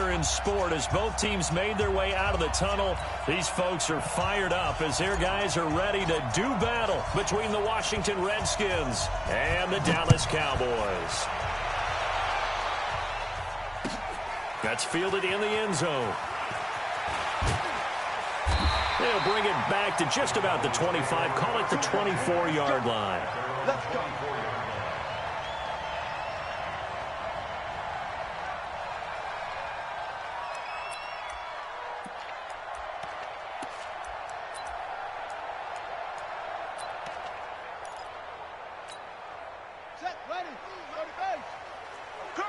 weather in sport as both teams made their way out of the tunnel. These folks are fired up as their guys are ready to do battle between the Washington Redskins and the Dallas Cowboys. That's fielded in the end zone. They'll bring it back to just about the 25. Call it the 24-yard line. Let's go. Set, ready. Go to base. Go.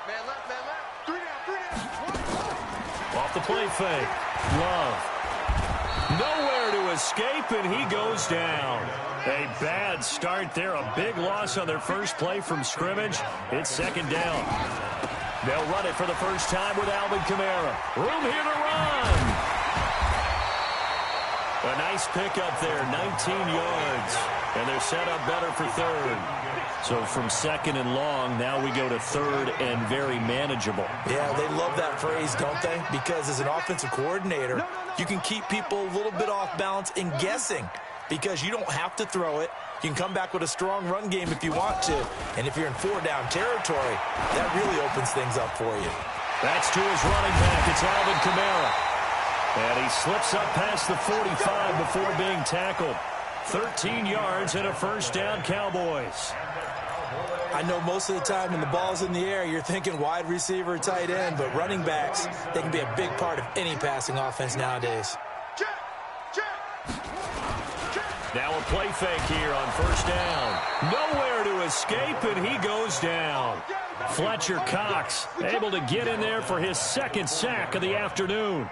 Man left, man left. Three down. Off the play fake. Love. Nowhere to escape, and he goes down. A bad start there. A big loss on their first play from scrimmage. It's second down. They'll run it for the first time with Alvin Kamara. Room here to run. A nice pickup there, 19 yards. And they're set up better for third. So from second and long, now we go to third and very manageable. Yeah, they love that phrase, don't they? Because as an offensive coordinator, you can keep people a little bit off balance and guessing because you don't have to throw it. You can come back with a strong run game if you want to. And if you're in four-down territory, that really opens things up for you. That's to his running back. It's Alvin Kamara. And he slips up past the 45 before being tackled. 13 yards and a first down, Cowboys. I know most of the time when the ball's in the air, you're thinking wide receiver, tight end, but running backs, they can be a big part of any passing offense nowadays. Now a play fake here on first down. Nowhere to escape, and he goes down. Fletcher Cox able to get in there for his second sack of the afternoon.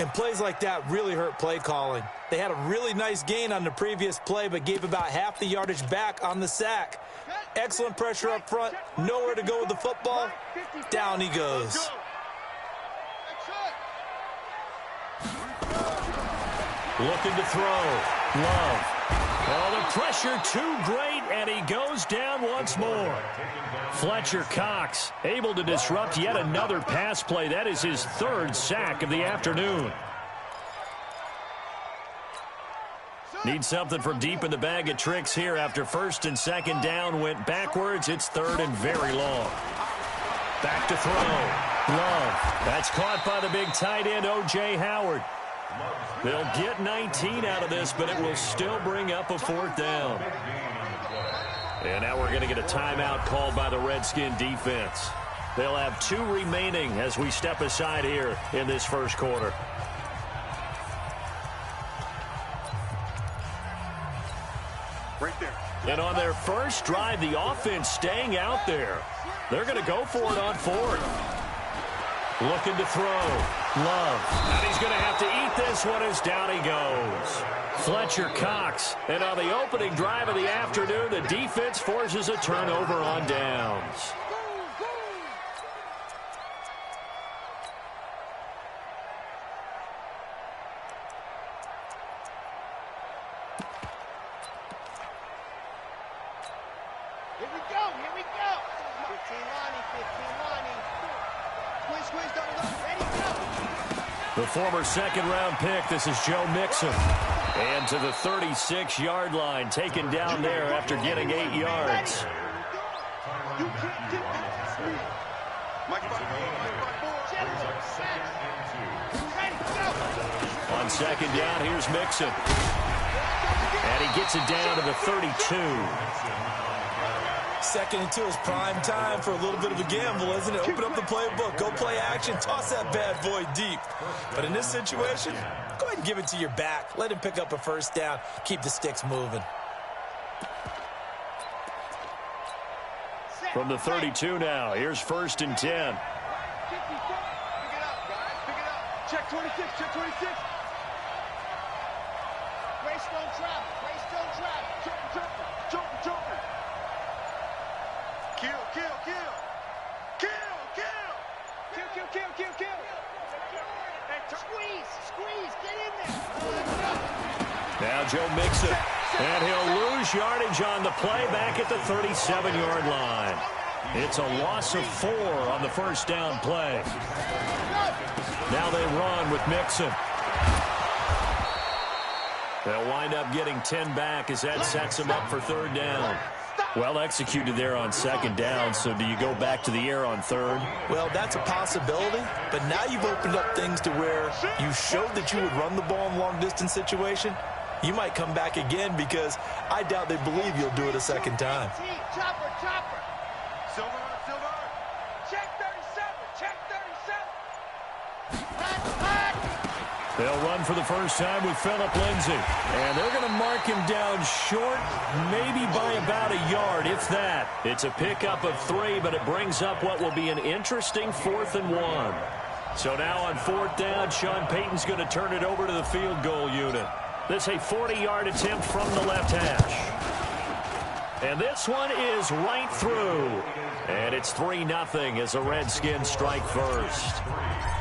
And plays like that really hurt play calling. They had a really nice gain on the previous play, but gave about half the yardage back on the sack. Excellent pressure up front. Nowhere to go with the football. Down he goes. Looking to throw. Love. Oh, the pressure too great, and he goes down once more. Fletcher Cox able to disrupt yet another pass play. That is his third sack of the afternoon. Need something from deep in the bag of tricks here after first and second down went backwards. It's third and very long. Back to throw. Love. That's caught by the big tight end, O.J. Howard. They'll get 19 out of this, but it will still bring up a fourth down. And now we're going to get a timeout called by the Redskin defense. They'll have 2 remaining as we step aside here in this first quarter. Right there. And on their first drive, the offense staying out there. They're going to go for it on fourth. Looking to throw. Love. And he's going to have to eat this one as down he goes. Fletcher Cox. And on the opening drive of the afternoon, the defense forces a turnover on downs. Here we go. Here we go. 15 Lonnie. 15 Lonnie. Squeeze, squeeze, double, ready, go. The former second-round pick, this is Joe Mixon. And to the 36-yard line, taken down there after getting 8 yards. You can't get it. On second down, here's Mixon. And he gets it down to the 32. Second and 2 is prime time for a little bit of a gamble, isn't it? Open up the playbook, go play action, toss that bad boy deep. But in this situation, go ahead and give it to your back. Let him pick up a first down. Keep the sticks moving. From the 32 now, here's first and 10. Pick it up, guys. Pick it up. Check 26. Check 26. Greystone trap. Greystone trap. Jumping. Kill. Squeeze. Get in there. Now Joe Mixon. And he'll lose yardage on the play back at the 37-yard line. It's a loss of 4 on the first down play. run with Mixon. They'll wind up getting 10 back as that sets them up for third down. Well executed there on second down, so do you go back to the air on third? Well, that's a possibility, but now you've opened up things to where you showed that you would run the ball in long-distance situation. You might come back again because I doubt they believe you'll do it a second time. Chopper, chopper. Silver, silver. Check 37, check 37. Hot. They'll run for the first time with Phillip Lindsay. And they're going to mark him down short, maybe by about a yard, if that. It's a pickup of 3, but it brings up what will be an interesting 4th and 1. So now on 4th down, Sean Payton's going to turn it over to the field goal unit. This a 40-yard attempt from the left hash. And this one is right through. And it's 3-0 as the Redskins strike first.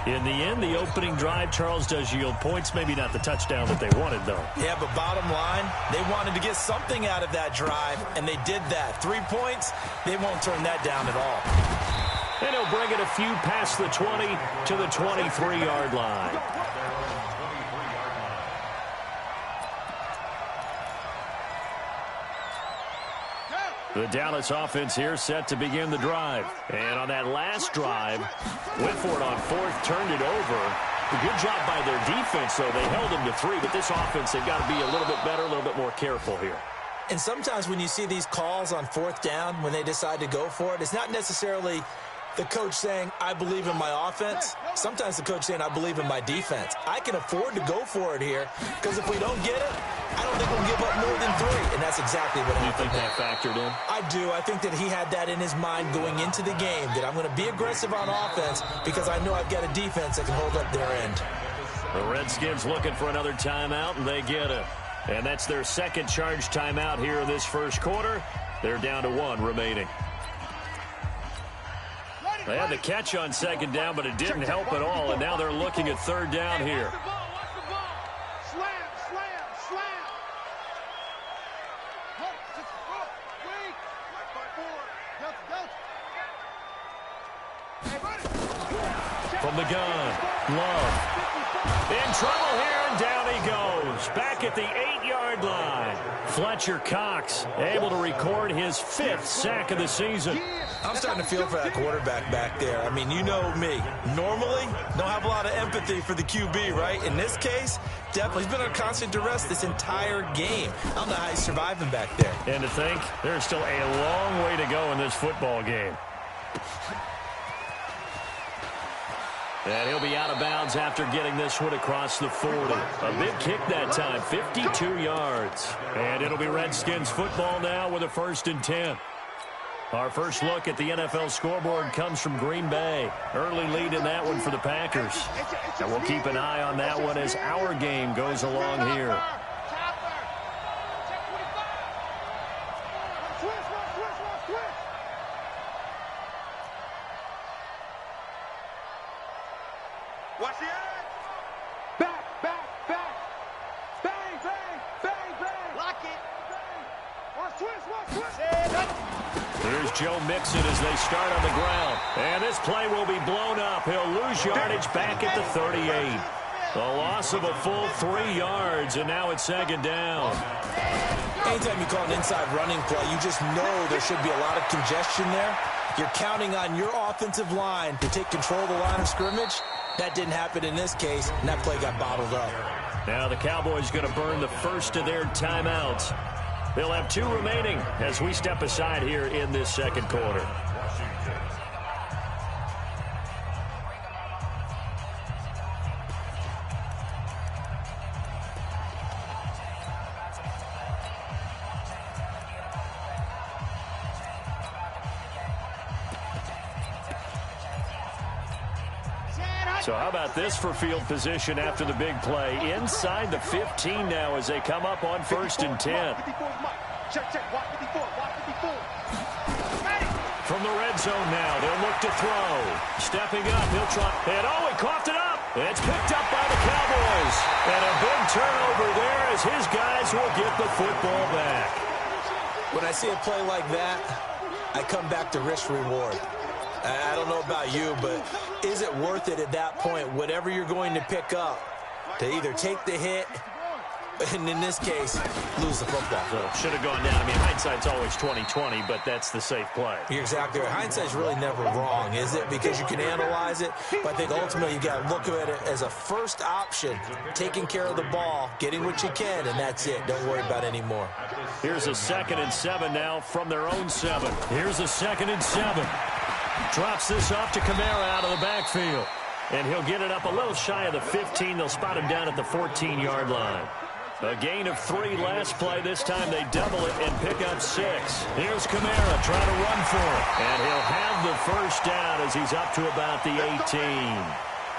In the end, the opening drive, Charles, does yield points. Maybe not the touchdown that they wanted, though. Yeah, but bottom line, they wanted to get something out of that drive, and they did that. 3 points, they won't turn that down at all. And he'll bring it a few past the 20 to the 23-yard line. The Dallas offense here set to begin the drive. And on that last drive, Whitford on 4th turned it over. A good job by their defense, though. They held them to 3, but this offense, they've got to be a little bit better, a little bit more careful here. And sometimes when you see these calls on 4th down, when they decide to go for it, it's not necessarily the coach saying, I believe in my offense. Sometimes the coach saying, I believe in my defense. I can afford to go for it here because if we don't get it, I don't think we'll give up more than 3. And that's exactly what happened. You think that factored in? I do. I think that he had that in his mind going into the game, that I'm going to be aggressive on offense because I know I've got a defense that can hold up their end. The Redskins looking for another timeout, and they get it. And that's their second charge timeout here in this first quarter. They're down to 1 remaining. They had the catch on second down, but it didn't help at all, and now they're looking at third down here. Slam, slam, slam. From the gun, Love. In trouble here, and down he goes. Back at the 8-yard line. Fletcher Cox able to record his 5th sack of the season. I'm starting to feel for that quarterback back there. I mean, you know me. Normally, don't have a lot of empathy for the QB, right? In this case, definitely. He's been on constant duress this entire game. I don't know how he's surviving back there. And to think, there's still a long way to go in this football game. And he'll be out of bounds after getting this one across the 40. A big kick that time, 52 yards. And it'll be Redskins football now with a 1st and 10. Our first look at the NFL scoreboard comes from Green Bay. Early lead in that one for the Packers. And we'll keep an eye on that one as our game goes along here. Watch the edge. Back. Bang, bang, bang, bang. Lock it. Watch twist. Here's Joe Mixon as they start on the ground. And this play will be blown up. He'll lose yardage back at the 38. The loss of a full 3 yards, and now it's second down. Anytime you call an inside running play, you just know there should be a lot of congestion there. You're counting on your offensive line to take control of the line of scrimmage. That didn't happen in this case, and that play got bottled up. Now the Cowboys going to burn the first of their timeouts. They'll have 2 remaining as we step aside here in this second quarter. So how about this for field position after the big play? Inside the 15 now as they come up on 1st and 10. From the red zone now, they'll look to throw. Stepping up, he'll try. And he coughed it up. It's picked up by the Cowboys. And a big turnover there as his guys will get the football back. When I see a play like that, I come back to risk reward. I don't know about you, but is it worth it at that point, whatever you're going to pick up, to either take the hit, and in this case, lose the football? So should have gone down. I mean, hindsight's always 20/20, but that's the safe play. You're exactly right. Hindsight's really never wrong, is it? Because you can analyze it, but I think ultimately you got to look at it as a first option, taking care of the ball, getting what you can, and that's it. Don't worry about any more. Here's a 2nd and 7 now from their own 7. Here's a 2nd and 7. Drops this off to Kamara out of the backfield. And he'll get it up a little shy of the 15. They'll spot him down at the 14-yard line. A gain of 3 last play. This time they double it and pick up 6. Here's Kamara trying to run for it. And he'll have the first down as he's up to about the 18.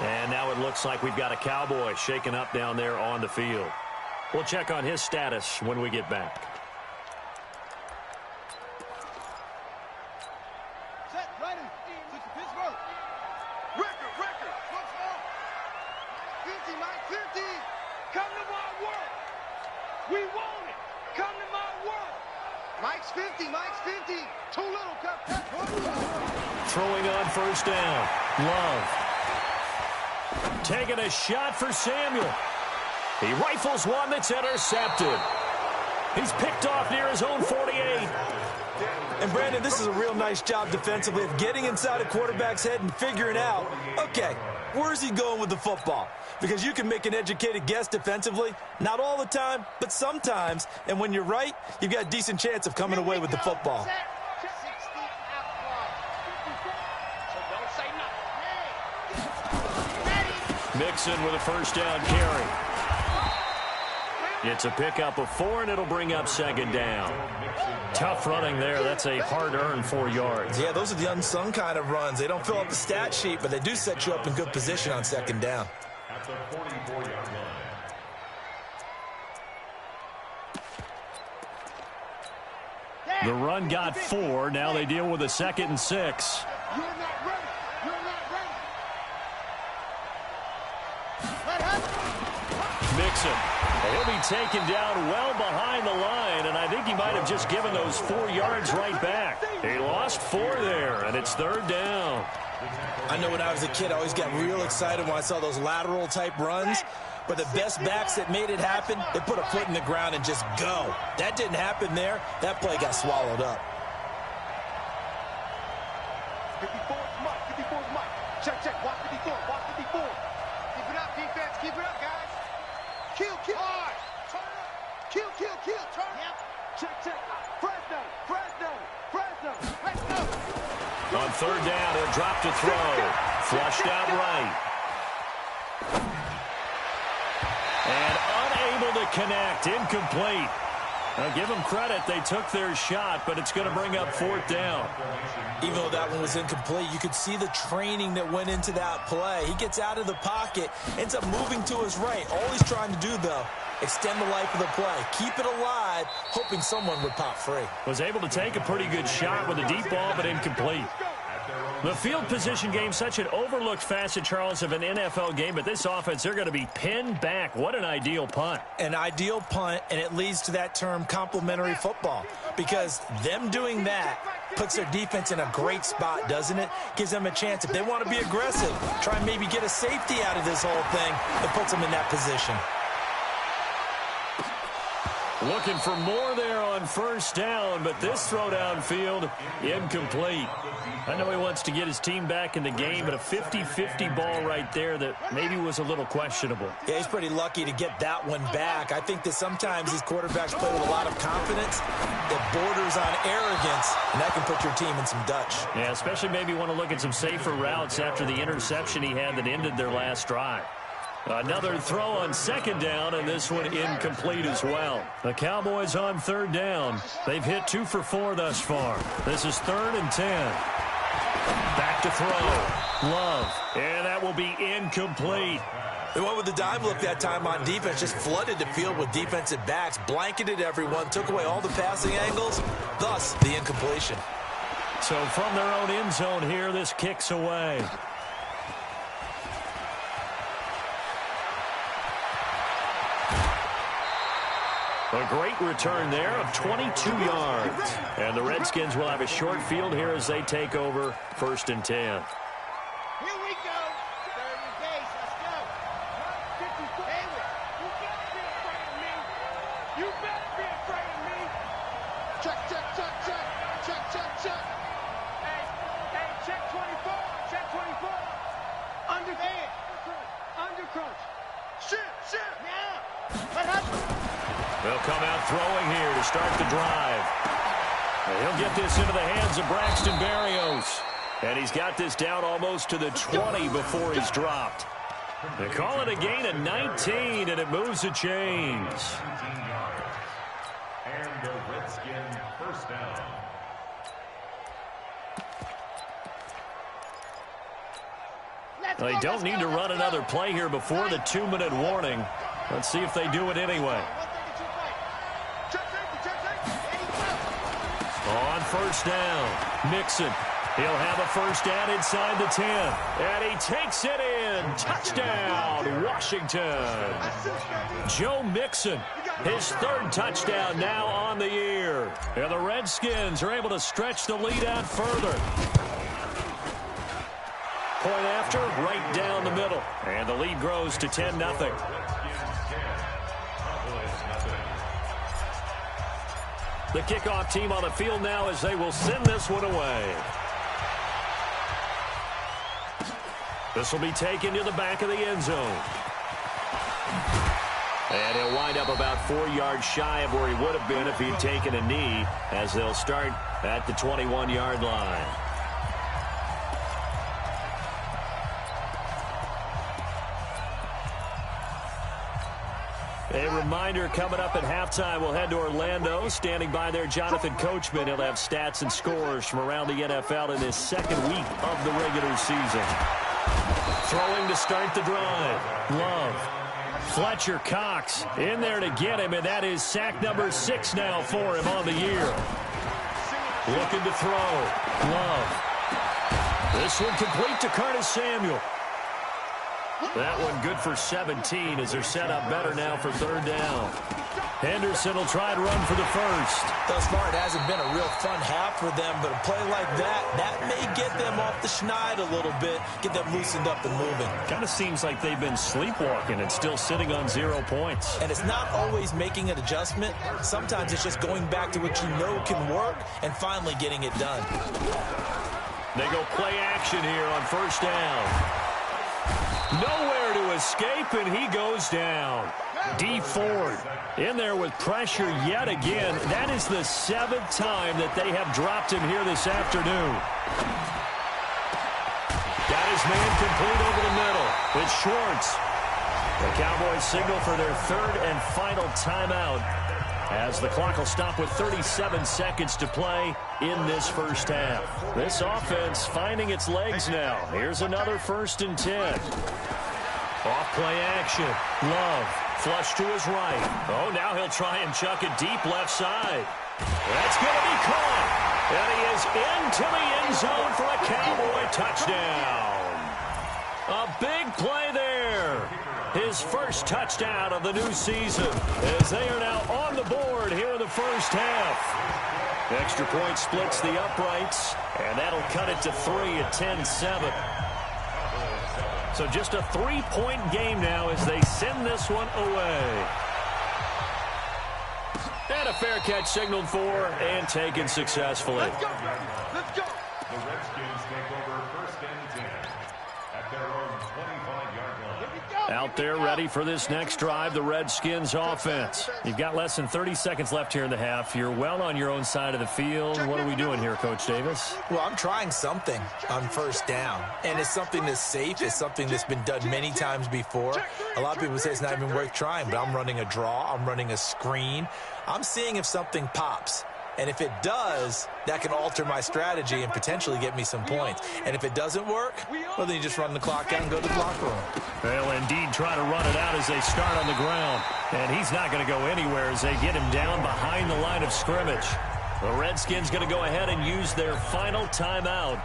And now it looks like we've got a Cowboy shaken up down there on the field. We'll check on his status when we get back. Set, right in. Pittsburgh. Record. Let's go. 50, Mike, 50. Come to my work. We want it. Come to my work. Mike's 50. Too little, cut. Throwing on first down. Love. Taking a shot for Samuel. He rifles one that's intercepted. He's picked off near his own 48. And, Brandon, this is a real nice job defensively of getting inside a quarterback's head and figuring out, okay, where's he going with the football? Because you can make an educated guess defensively, not all the time, but sometimes. And when you're right, you've got a decent chance of coming away with the football. 60 out wide. So don't say nothing. Mixon with a first down carry. It's a pickup of 4, and it'll bring up 2nd down. Tough running there. That's a hard-earned 4 yards. Yeah, those are the unsung kind of runs. They don't fill up the stat sheet, but they do set you up in good position on 2nd down. At the 44-yard line. The run got 4. Now they deal with a 2nd and 6. You're not ready. Let happen. Mixon. He'll be taken down well behind the line, and I think he might have just given those 4 yards right back. He lost 4 there, and it's 3rd down. I know when I was a kid, I always got real excited when I saw those lateral-type runs. But the best backs that made it happen, they put a foot in the ground and just go. That didn't happen there. That play got swallowed up. 54's Mike. Check. Watch 54. Keep it up, defense. Keep it up, guys. Kill. Hard. Turn it up. Kill. Turn it up. Check. Fresno. Let's go. On 3rd down, he'll drop to throw. Flushed out right. And unable to connect. Incomplete. Now give them credit. They took their shot, but it's going to bring up 4th down. Even though that one was incomplete, you could see the training that went into that play. He gets out of the pocket, ends up moving to his right. All he's trying to do, though, extend the life of the play. Keep it alive, hoping someone would pop free. Was able to take a pretty good shot with a deep ball, but incomplete. The field position game, such an overlooked facet, Charles, of an NFL game, but this offense, they're going to be pinned back. What an ideal punt. An ideal punt, and it leads to that term complementary football, because them doing that puts their defense in a great spot, doesn't it? Gives them a chance. If they want to be aggressive, try and maybe get a safety out of this whole thing, it puts them in that position. Looking for more there on first down, but this throw downfield, incomplete. I know he wants to get his team back in the game, but a 50-50 ball right there that maybe was a little questionable. Yeah, he's pretty lucky to get that one back. I think that sometimes these quarterbacks play with a lot of confidence that borders on arrogance, and that can put your team in some Dutch. Yeah, especially maybe want to look at some safer routes after the interception he had that ended their last drive. Another throw on 2nd down, and this one incomplete as well. The Cowboys on 3rd down. They've hit 2 for 4 thus far. This is 3rd and 10. Back to throw. Love. And that will be incomplete. They went with the dime look that time on defense, just flooded the field with defensive backs, blanketed everyone, took away all the passing angles, thus the incompletion. So from their own end zone here, this kicks away. A great return there of 22 yards. And the Redskins will have a short field here as they take over 1st and 10. Here we go. Third and base. Let's go. Hayward. You better be afraid of me. You better be afraid of me. Check, check, check, check. Check, check, check. Hey, check 24. Check 24. Underhand. Undercrunch. Shit. Now. What happened? They'll come out throwing here to start the drive. And he'll get this into the hands of Braxton Berrios. And he's got this down almost to the 20 before he's dropped. They call it a gain of 19, and it moves the chains. And the Redskins first down. They don't need to run another play here before the 2-minute warning. Let's see if they do it anyway. On 1st down, Mixon. He'll have a first down inside the 10. And he takes it in. Touchdown, Washington. Joe Mixon, his 3rd touchdown now on the year. And the Redskins are able to stretch the lead out further. Point after, right down the middle. And the lead grows to 10-0. The kickoff team on the field now as they will send this one away. This will be taken to the back of the end zone. And he'll wind up about 4 yards shy of where he would have been if he'd taken a knee, as they'll start at the 21-yard line. A reminder, coming up at halftime, we'll head to Orlando. Standing by there, Jonathan Coachman. He'll have stats and scores from around the NFL in his 2nd week of the regular season. Throwing to start the drive. Love. Fletcher Cox in there to get him, and that is sack number 6 now for him on the year. Looking to throw. Love. This one complete to Curtis Samuel. That one good for 17 as they're set up better now for 3rd down. Henderson will try to run for the first. Thus far, it hasn't been a real fun half for them, but a play like that may get them off the schneid a little bit, get them loosened up and moving. Kind of seems like they've been sleepwalking and still sitting on 0 points. And it's not always making an adjustment. Sometimes it's just going back to what you know can work and finally getting it done. They go play action here on 1st down. Nowhere to escape, and he goes down. D. Ford in there with pressure yet again. That is the 7th time that they have dropped him here this afternoon. Got his man complete over the middle. It's Schwartz. The Cowboys signal for their 3rd and final timeout as the clock will stop with 37 seconds to play in this 1st half. This offense finding its legs now. Here's another 1st and 10. Off play action. Love. Flush to his right. Oh, now he'll try and chuck it deep left side. That's going to be caught. And he is into the end zone for a Cowboy touchdown. A big play there. His 1st touchdown of the new season as they are now on the board here in the 1st half. Extra point splits the uprights, and that'll cut it to 3 at 10-7. So just a 3-point game now as they send this one away. And a fair catch signaled for and taken successfully. Let's go, let's go. The Redskins take over 1st and 10 at their own 25-yard line. Out there ready for this next drive, the Redskins offense. You've got less than 30 seconds left here in the half. You're well on your own side of the field. What are we doing here, Coach Davis? Well, I'm trying something on 1st down, and it's something that's safe. It's something that's been done many times before. A lot of people say it's not even worth trying, but I'm running a draw. I'm running a screen. I'm seeing if something pops. And if it does, that can alter my strategy and potentially get me some points. And if it doesn't work, well, then you just run the clock out and go to the locker room. They'll indeed try to run it out as they start on the ground. And he's not going to go anywhere as they get him down behind the line of scrimmage. The Redskins going to go ahead and use their final timeout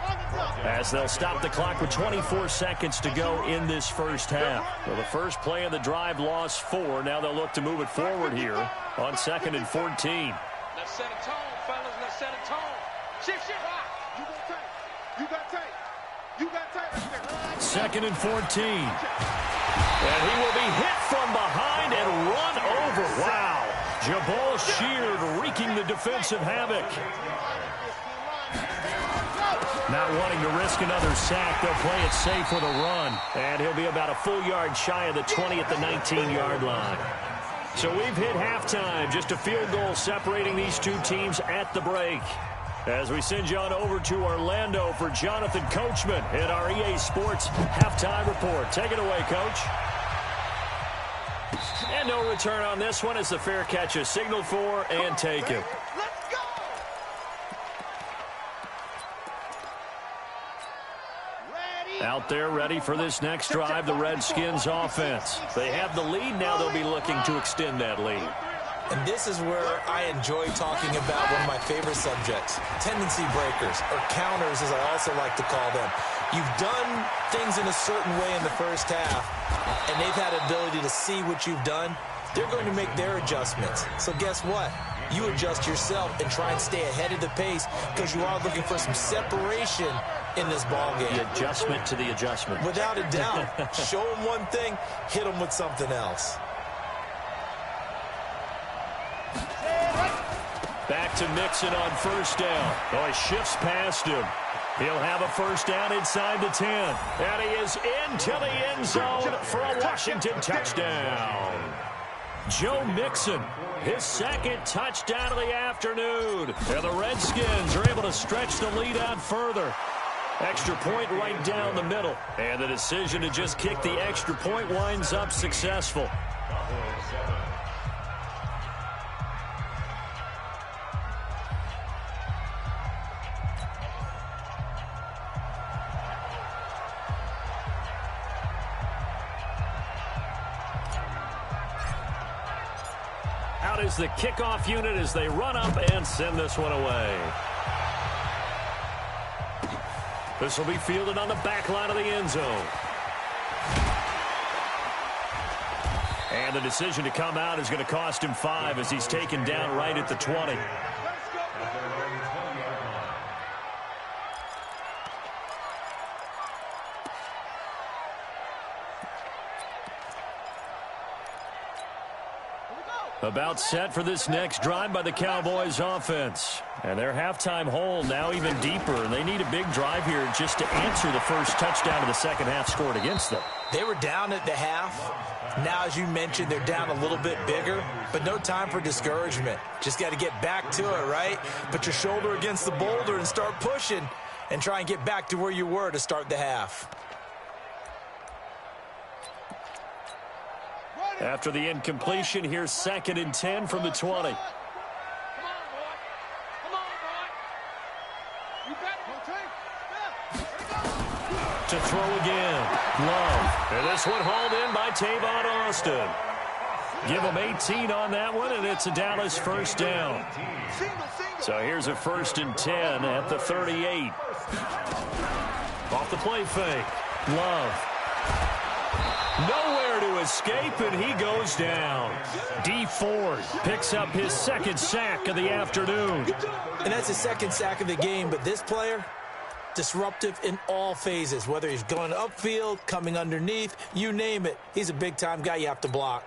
as they'll stop the clock with 24 seconds to go in this first half. Well, the first play of the drive lost 4. Now they'll look to move it forward here on 2nd and 14. Let's set a tone, fellas. Let's set a tone. Shift. You got tape. You got tape. You got tape. 2nd and 14. And he will be hit from behind and run over. Wow. Jabal Sheard wreaking the defensive havoc. Not wanting to risk another sack, they'll play it safe with a run. And he'll be about a full yard shy of the 20 at the 19-yard line. So we've hit halftime. Just a field goal separating these two teams at the break. As we send you on over to Orlando for Jonathan Coachman in our EA Sports Halftime Report. Take it away, Coach. And no return on this one as the fair catch is signaled for and taken. Let's go. Out there ready for this next drive, the Redskins offense. They have the lead. Now they'll be looking to extend that lead. And this is where I enjoy talking about one of my favorite subjects, tendency breakers, or counters as I also like to call them. You've done things in a certain way in the first half, and they've had an ability to see what you've done. They're going to make their adjustments. So guess what? You adjust yourself and try and stay ahead of the pace because you are looking for some separation in this ball game. The adjustment to the adjustment. Without a doubt. Show them one thing, hit them with something else. Back to Mixon on first down. Oh, he shifts past him. He'll have a first down inside the 10. And he is into the end zone for a Washington touchdown. Joe Mixon, his second touchdown of the afternoon. And the Redskins are able to stretch the lead out further. Extra point right down the middle. And the decision to just kick the extra point winds up successful. Out is the kickoff unit as they run up and send this one away. This will be fielded on the back line of the end zone. And the decision to come out is going to cost him 5 as he's taken down right at the 20. About set for this next drive by the Cowboys offense. And their halftime hole now even deeper. And they need a big drive here just to answer the first touchdown of the second half scored against them. They were down at the half. Now, as you mentioned, they're down a little bit bigger, but no time for discouragement. Just got to get back to it, right? Put your shoulder against the boulder and start pushing and try and get back to where you were to start the half. After the incompletion, here's 2nd and 10 from the 20. To throw again. Love. And this one hauled in by Tavon Austin. Give him 18 on that one, and it's a Dallas first down. So here's a 1st and 10 at the 38. Off the play fake. Love. Nowhere to escape, and he goes down. D. Ford picks up his second sack of the afternoon. And that's his second sack of the game, but this player, disruptive in all phases, whether he's going upfield, coming underneath, you name it. He's a big-time guy you have to block.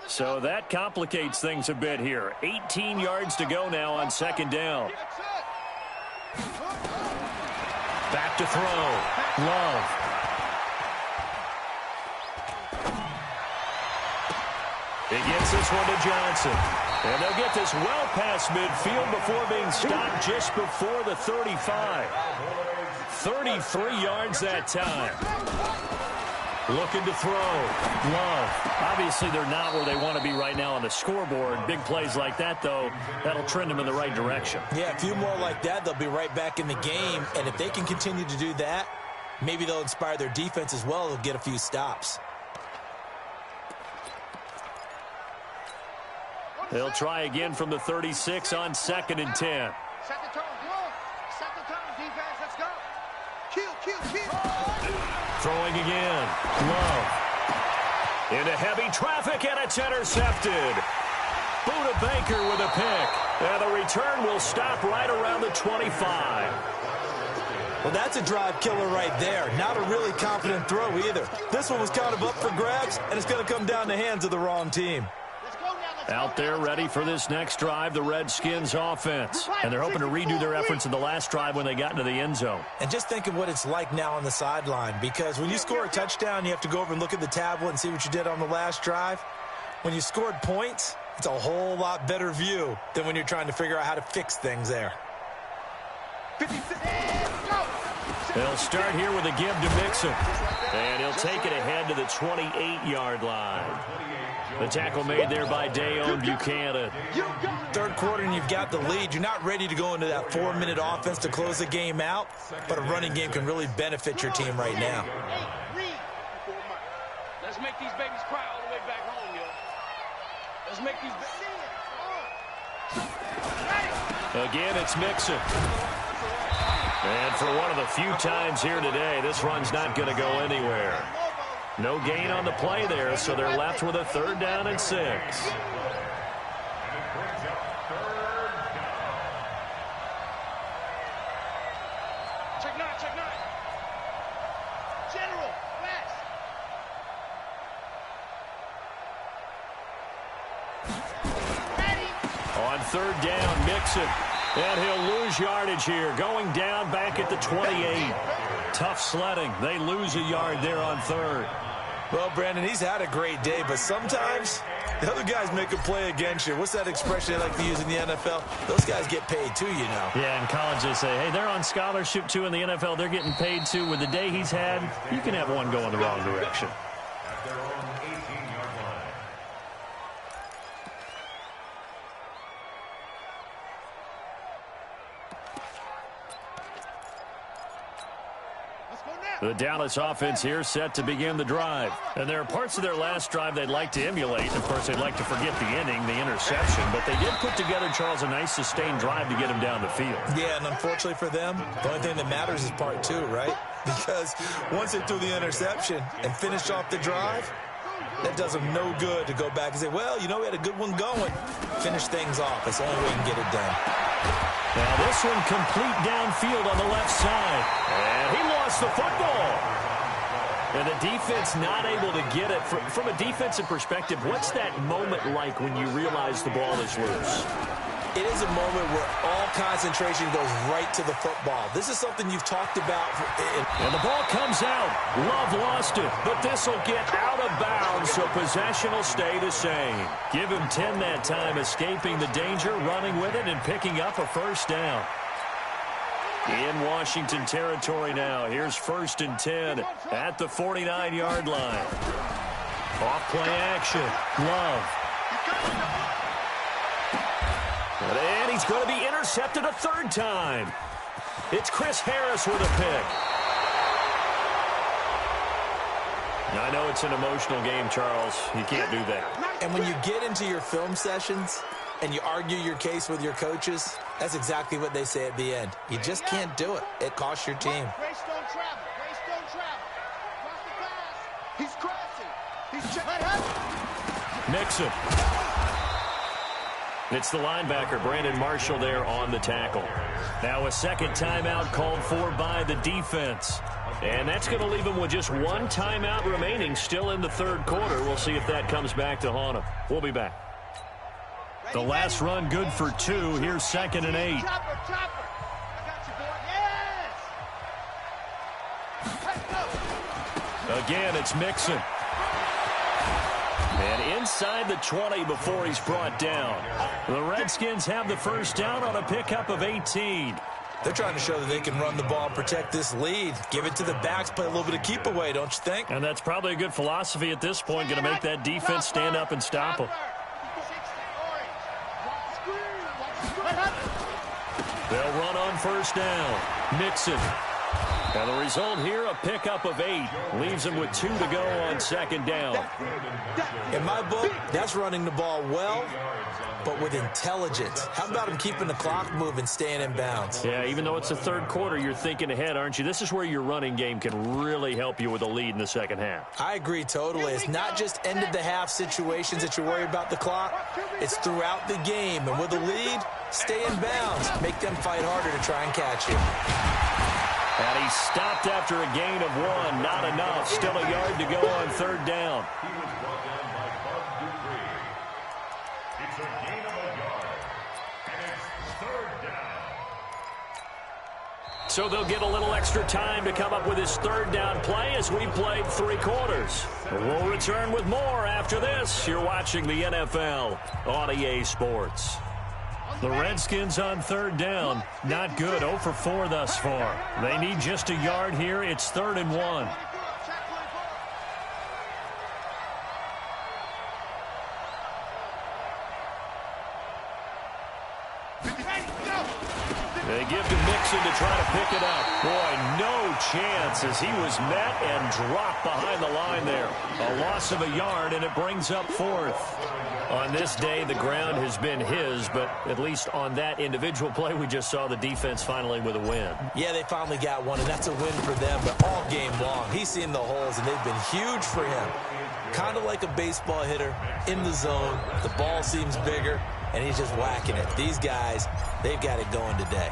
So that complicates things a bit here. 18 yards to go now on 2nd down. Back to throw. Love. He gets this one to Johnson. And they'll get this well past midfield before being stopped just before the 35. 33 yards that time. Looking to throw. Love. Obviously, they're not where they want to be right now on the scoreboard. Big plays like that, though, that'll trend them in the right direction. Yeah, a few more like that, they'll be right back in the game. And if they can continue to do that, maybe they'll inspire their defense as well. They'll get a few stops. They'll try again from the 36 on 2nd and 10. Set the tone. Come on. Set the tone, defense. Let's go. Kill, kill, kill. Throwing again. Love. Into heavy traffic, and it's intercepted. Buda Baker with a pick. And the return will stop right around the 25. Well, that's a drive killer right there. Not a really confident throw either. This one was kind of up for grabs, and it's going to come down the hands of the wrong team. Out there ready for this next drive, the Redskins offense. And they're hoping to redo their efforts in the last drive when they got into the end zone. And just think of what it's like now on the sideline, because when you score a touchdown, you have to go over and look at the tablet and see what you did on the last drive. When you scored points, it's a whole lot better view than when you're trying to figure out how to fix things there. They'll start here with a give to Mixon. And he'll take it ahead to the 28-yard line. The tackle made there by Dayon Buchanan. Third quarter and you've got the lead. You're not ready to go into that 4-minute offense to close the game out, but a running game can really benefit your team right now. Let's make these babies cry all the way back home, yo. Let's make these babies. Again, it's Mixon. And for one of the few times here today, this run's not going to go anywhere. No gain on the play there, so they're left with a 3rd down and 6. Check 9, check 9. General, west. Ready. On 3rd down, Mixon. And he'll lose yardage here, going down back at the 28. Tough sledding. They lose a yard there on 3rd. Well, Brandon, he's had a great day, but sometimes the other guys make a play against you. What's that expression they like to use in the NFL? Those guys get paid too, you know. Yeah, in college they say, hey, they're on scholarship too. In the NFL, they're getting paid too. With the day he's had, you can have one going the wrong direction. At their own 18-yard line. The Dallas offense here set to begin the drive. And there are parts of their last drive they'd like to emulate. Of course, they'd like to forget the inning, the interception. But they did put together, Charles, a nice sustained drive to get him down the field. Yeah, and unfortunately for them, the only thing that matters is part 2, right? Because once they threw the interception and finished off the drive, that does them no good to go back and say, well, you know, we had a good one going. Finish things off. That's the only way you can get it done. Now this one complete downfield on the left side. And he lost the football. And the defense not able to get it. From a defensive perspective, what's that moment like when you realize the ball is loose? It is a moment where all concentration goes right to the football. This is something you've talked about. And the ball comes out. Love lost it, but this will get out of bounds, so possession will stay the same. Give him 10 that time, escaping the danger, running with it, and picking up a 1st down. In Washington territory now. Here's 1st and 10 at the 49-yard line. Off play action. Love. And he's going to be intercepted a 3rd time. It's Chris Harris with a pick. I know it's an emotional game, Charles. You can't do that. And when you get into your film sessions and you argue your case with your coaches, that's exactly what they say at the end. You just can't do it. It costs your team. Grace don't travel. Grace don't travel. Cross the pass. He's crossing. He's checking. Mixon. It's the linebacker, Brandon Marshall, there on the tackle. Now a 2nd timeout called for by the defense. And that's going to leave him with just 1 timeout remaining still in the 3rd quarter. We'll see if that comes back to haunt him. We'll be back. The last run good for 2. Here's 2nd and 8. Chopper. I got you, boy. Yes. Again, it's Mixon. And inside the 20 before he's brought down. The Redskins have the 1st down on a pickup of 18. They're trying to show that they can run the ball, protect this lead. Give it to the backs, play a little bit of keep away, don't you think? And that's probably a good philosophy at this point, going to make that defense stand up and stop them. They'll run on 1st down. Mixon. And the result here, a pickup of 8. Leaves him with 2 to go on second down. In my book, that's running the ball well, but with intelligence. How about him keeping the clock moving, staying in bounds? Yeah, even though it's the third quarter, you're thinking ahead, aren't you? This is where your running game can really help you with a lead in the second half. I agree totally. It's not just end-of-the-half situations that you worry about the clock. It's throughout the game. And with a lead, stay in bounds. Make them fight harder to try and catch you. And he stopped after a gain of 1. Not enough. Still a yard to go on third down. He was brought down by Bud Dupree. It's a gain of a yard. And it's third down. So they'll get a little extra time to come up with his third down play as we played 3 quarters. We'll return with more after this. You're watching the NFL on EA Sports. The Redskins on third down. Not good. 0 for 4 thus far. They need just a yard here. It's 3rd and 1. They give to Mixon to try to pick it up. Boy, no chance as he was met and dropped behind the line there. A loss of a yard, and it brings up 4th. On this day, the ground has been his, but at least on that individual play, we just saw the defense finally with a win. Yeah, they finally got one, and that's a win for them, but all game long, he's seen the holes, and they've been huge for him. Kind of like a baseball hitter in the zone. The ball seems bigger, and he's just whacking it. These guys, they've got it going today.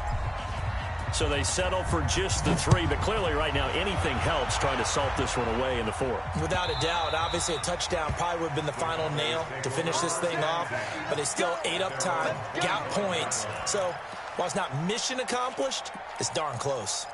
So they settle for just the 3, but clearly right now anything helps trying to salt this one away in the 4th. Without a doubt, obviously a touchdown probably would have been the final nail to finish this thing off, but they still ate up time, got points. So while it's not mission accomplished, it's darn close.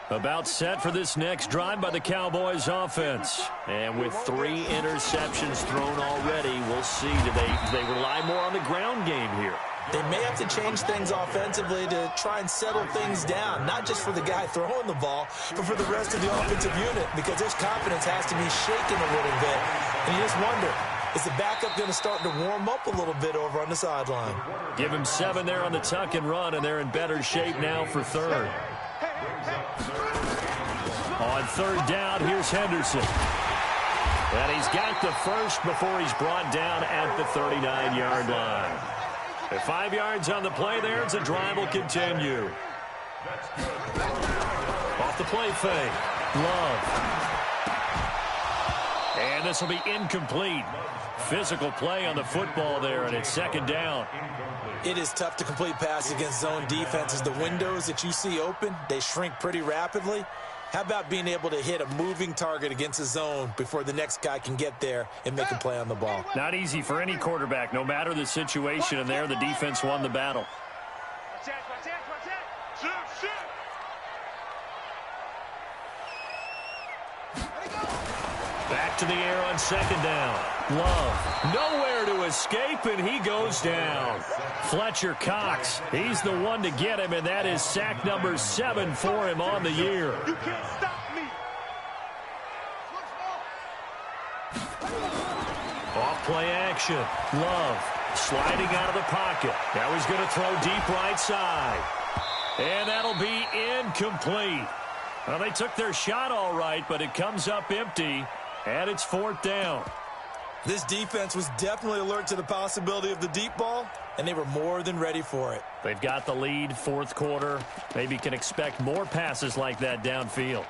About set for this next drive by the Cowboys offense. And with 3 interceptions thrown already, we'll see. Do they rely more on the ground game here? They may have to change things offensively to try and settle things down, not just for the guy throwing the ball, but for the rest of the offensive unit, because their confidence has to be shaken a little bit. And you just wonder, is the backup going to start to warm up a little bit over on the sideline? Give him 7 there on the tuck and run, and they're in better shape now for 3rd. On 3rd down, here's Henderson. And he's got the first before he's brought down at the 39-yard line. At 5 yards on the play there, the drive will continue. Off the play fake. Love. And this will be incomplete. Physical play on the football there, and it's 2nd down. It is tough to complete passes against zone defenses. The windows that you see open, they shrink pretty rapidly. How about being able to hit a moving target against a zone before the next guy can get there and make a play on the ball? Not easy for any quarterback, no matter the situation, and there the defense won the battle. Back to the air on 2nd down. Love, nowhere to escape, and he goes down. Fletcher Cox, he's the one to get him, and that is sack number 7 for him on the year. You can't stop me. Off play action. Love sliding out of the pocket. Now he's going to throw deep right side. And that'll be incomplete. Well, they took their shot all right, but it comes up empty, and it's 4th down. This defense was definitely alert to the possibility of the deep ball, and they were more than ready for it. They've got the lead, 4th quarter. Maybe can expect more passes like that downfield.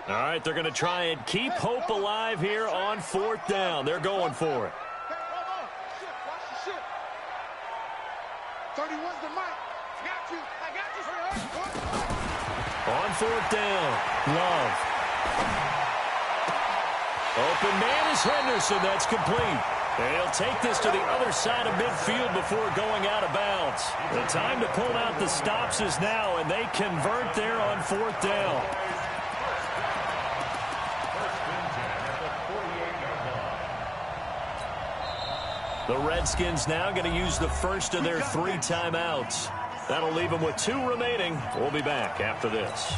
All right, they're going to try and keep hope alive here on 4th down. They're going for it. 31's the mic. I got you. On 4th down, Love. Open man is Henderson. That's complete. And he'll take this to the other side of midfield before going out of bounds. The time to pull out the stops is now, and they convert there on 4th down. The Redskins now going to use the first of their 3 timeouts. That'll leave them with 2 remaining. We'll be back after this.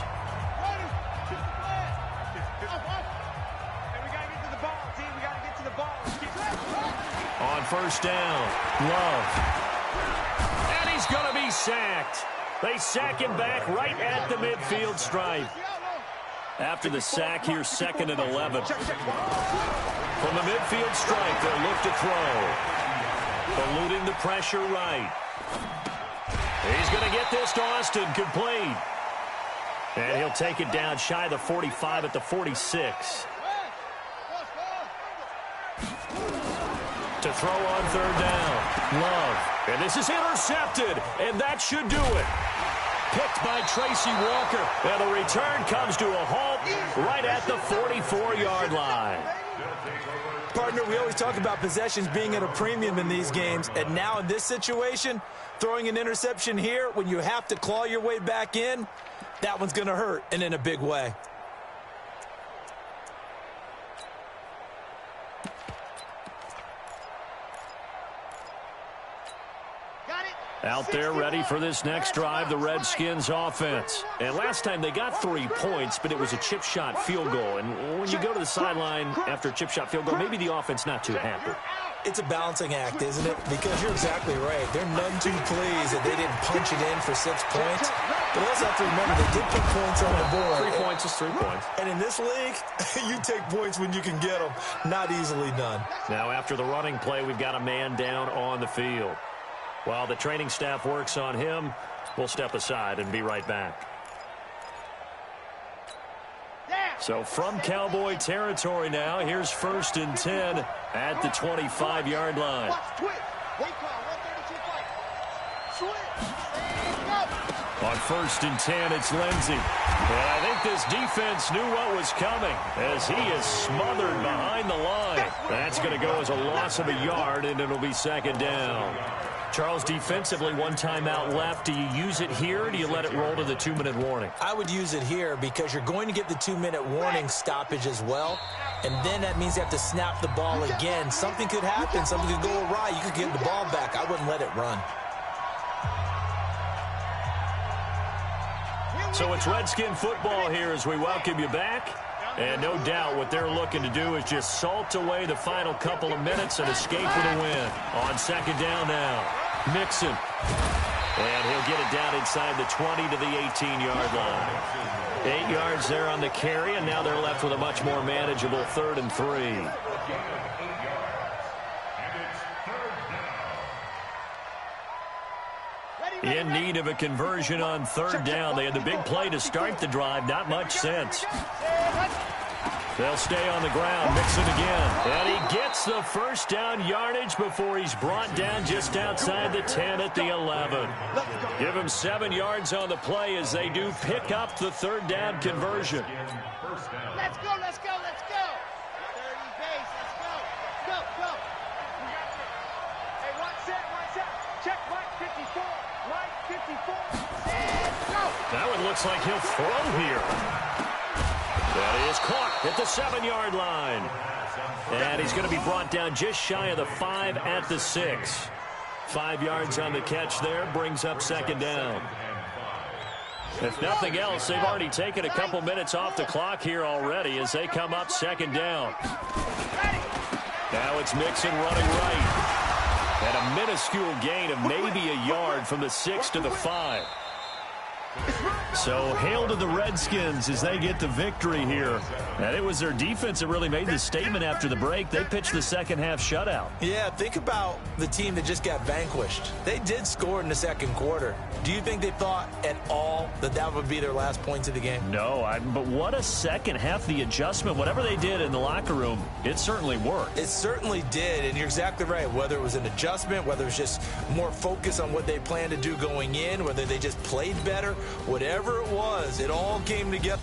On 1st down, Love. He's going to be sacked. They sack him back right at the midfield stripe. After the sack, here's 2nd and 11. From the midfield stripe, they'll look to throw. Eluding the pressure right. He's going to get this to Austin, complete. And he'll take it down shy of the 45 at the 46. To throw on 3rd down. Love. And this is intercepted. And that should do it. Picked by Tracy Walker. And the return comes to a halt right at the 44-yard line. Partner, we always talk about possessions being at a premium in these games. And now in this situation, throwing an interception here when you have to claw your way back in, that one's going to hurt, and in a big way. Out there ready for this next drive, the Redskins offense. And last time they got 3 points, but it was a chip shot field goal. And when you go to the sideline after a chip shot field goal, maybe the offense not too happy. It's a balancing act, isn't it? Because you're exactly right. They're none too pleased that they didn't punch it in for 6 points. But we also have to remember they did put points on the board. 3 points is 3 points. And in this league, you take points when you can get them. Not easily done. Now after the running play, we've got a man down on the field. While the training staff works on him, we'll step aside and be right back. So from Cowboy territory now, here's 1st and 10 at the 25-yard line. On 1st and 10, it's Lindsey. And I think this defense knew what was coming as he is smothered behind the line. That's going to go as a loss of a yard, and it'll be 2nd down. Charles, defensively, 1 timeout left. Do you use it here, or do you let it roll to the 2-minute warning? I would use it here because you're going to get the 2-minute warning stoppage as well. And then that means you have to snap the ball again. Something could happen. Something could go awry. You could get the ball back. I wouldn't let it run. So it's Redskin football here as we welcome you back. And no doubt what they're looking to do is just salt away the final couple of minutes and escape with a win. On 2nd down now, Mixon. And he'll get it down inside the 20 to the 18-yard line. 8 yards there on the carry, and now they're left with a much more manageable 3rd and 3. In need of a conversion on 3rd down. They had the big play to start the drive. Not much sense. They'll stay on the ground. Mixon again. And he gets the 1st down yardage before he's brought down just outside the 10 at the 11. Give him 7 yards on the play as they do pick up the 3rd down conversion. Let's go, let's go, let's go. 30 base, let's go. Go, go. Hey, one set. Check right 54. Right 54. Set, go. That one looks like he'll throw here. That is caught at the 7-yard line. And he's going to be brought down just shy of the 5 at the 6. 5 yards on the catch there, brings up 2nd down. If nothing else, they've already taken a couple minutes off the clock here already as they come up 2nd down. Now it's Mixon running right. And a minuscule gain of maybe a yard from the 6 to the 5. So hail to the Redskins as they get the victory here. And it was their defense that really made the statement after the break. They pitched the second half shutout. Yeah, think about the team that just got vanquished. They did score in the second quarter. Do you think they thought at all that that would be their last points of the game? No, but what a second half. The adjustment, whatever they did in the locker room, it certainly worked. It certainly did, and you're exactly right. Whether it was an adjustment, whether it was just more focus on what they planned to do going in, whether they just played better, whatever it was, it all came together.